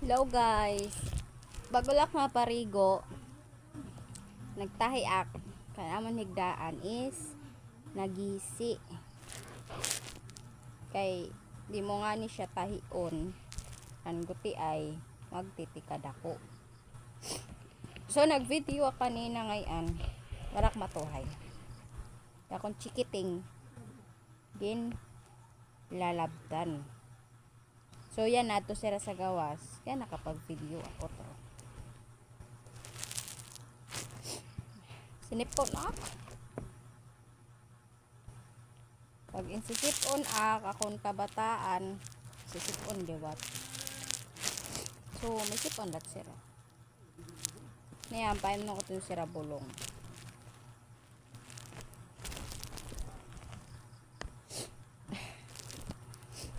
Hello guys, bago lang nga parigo, nagtahiak, kaya amon higdaan is nagisi. Kay di mo nga ni siya tahion, ang guti ay magtitikad ako. So nagvideo kanina ngayon, warak matuhay. Akong chikiting, gin lalabdan. So yan nato sira sa gawas. Kaya nakapag-video ako to. Sinipon ak. Pag insisipon ak akong kabataan, sisipon diwat. So may sipon lat sira. Ngayon paim na ko itong sira bulong.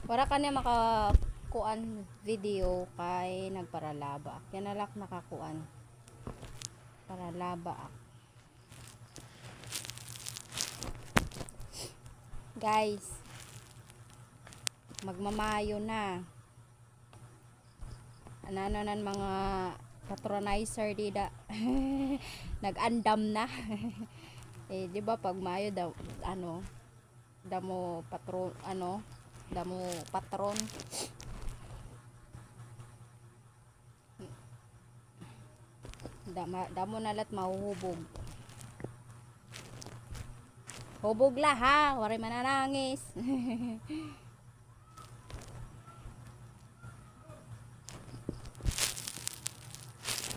Para ka na makakuan video kay nagparalaba. Kaya nalak nakakuan. Paralaba ak. Guys, magmamayo na. Ano nan mga patronizer dida. Nag-andam na. Eh di ba pag mayo daw ano damo patron ano damo patron damo nalat mahuhubog hubog la ha wari mananangis.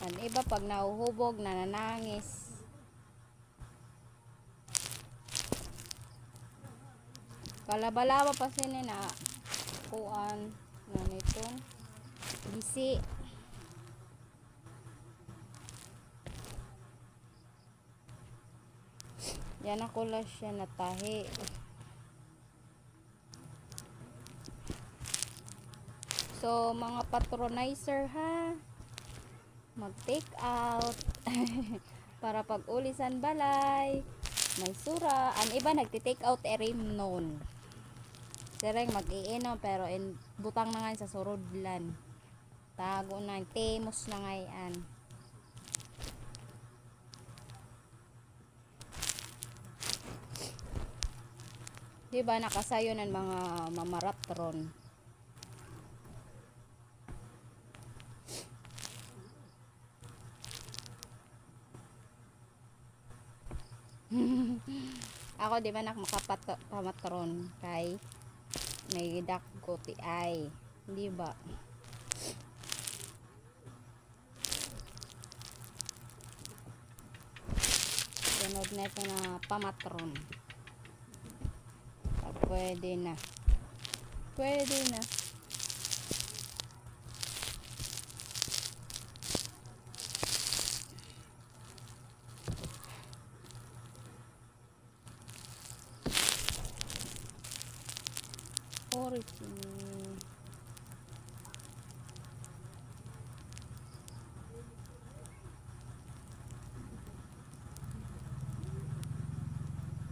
Ang iba pag nahuhubog nananangis. Kalabalawa pa sini na kuan na nitong gisi. Yan ako lang siya natahi. So mga patronizer ha, mag take out para pag ulisan balay may sura. Ang iba nagti-take out erim noon. Sereng mag-iinom pero butang na nga sa surudlan. Tago na temos na ngayon. Diba nakasayo ng mga mamaratron. Ako di ba makapamatron kay may dakko ti ay, di ba? Sunod na ito na pamatron. Pwede na. Pwede na. Original.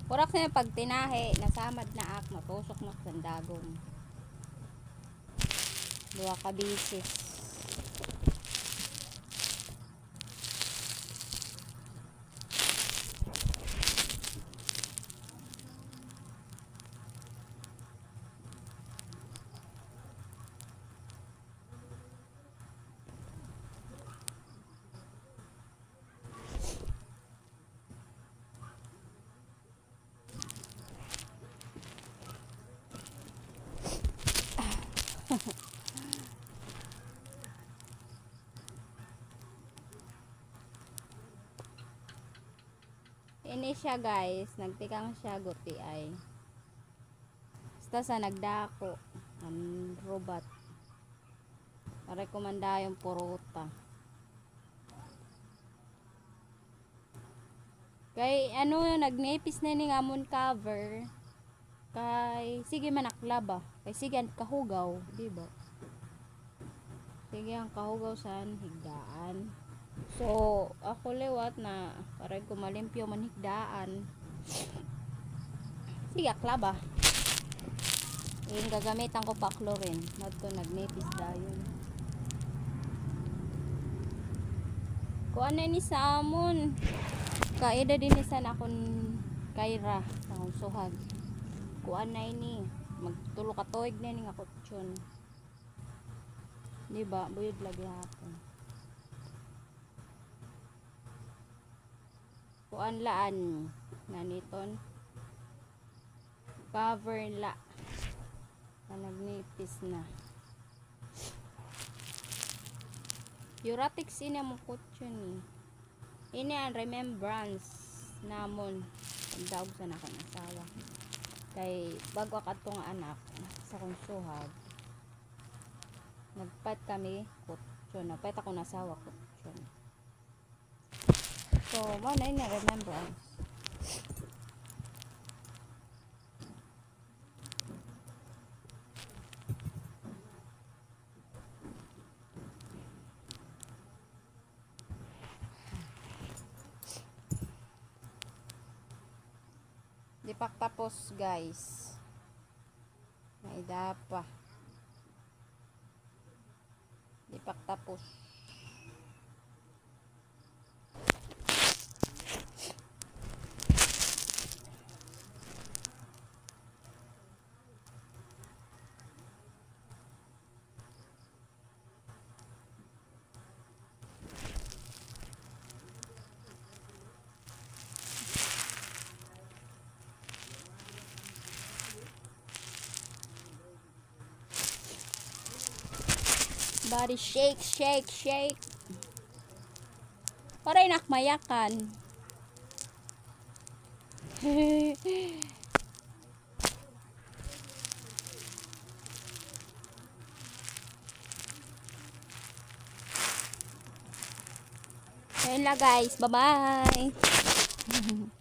Kurak na pag tinahe, nasamad na ak, matusok na sandagong. Dua ka bisis. Ini siya guys, nagtikang siya guti ay. Basta sa nagdako, ang robot. Rekomenda yung puruta. Kay ano nagnipis na ni ngamon cover. Kay sige manakla ba? Kay sige kahugaw, di ba? Sige ang kahugaw san higdaan. So ako lewat na para ko malimpyo man higdaan. Sige akla ba? Yung gagamitan ko pa chlorine. Nadto nagnipis dayon. Kuan na ni sa amon. Kaida din ni sa nakon kaira sa akong suhag. Kuan na ini. Magtulo ka tuig na ni nga kutsyon. Diba? Buyod lagi hapon. Kuan laan na niton. Cover la. Nagnipis na. Euratics ina mo kutsyon ni. Ini ang remembrance namon pagdaog sa nakang asawa. Kay bago katong anak sa kong suhag. Nagpat kami kutsyon. Nagpat ako nasawa kutsyon. So, mo na yun remembrance. Di pa tapos guys. Naida pa. Di pa tapos. Body shake, shake, shake. Para inakmayakan. Ayun lang guys. Bye-bye.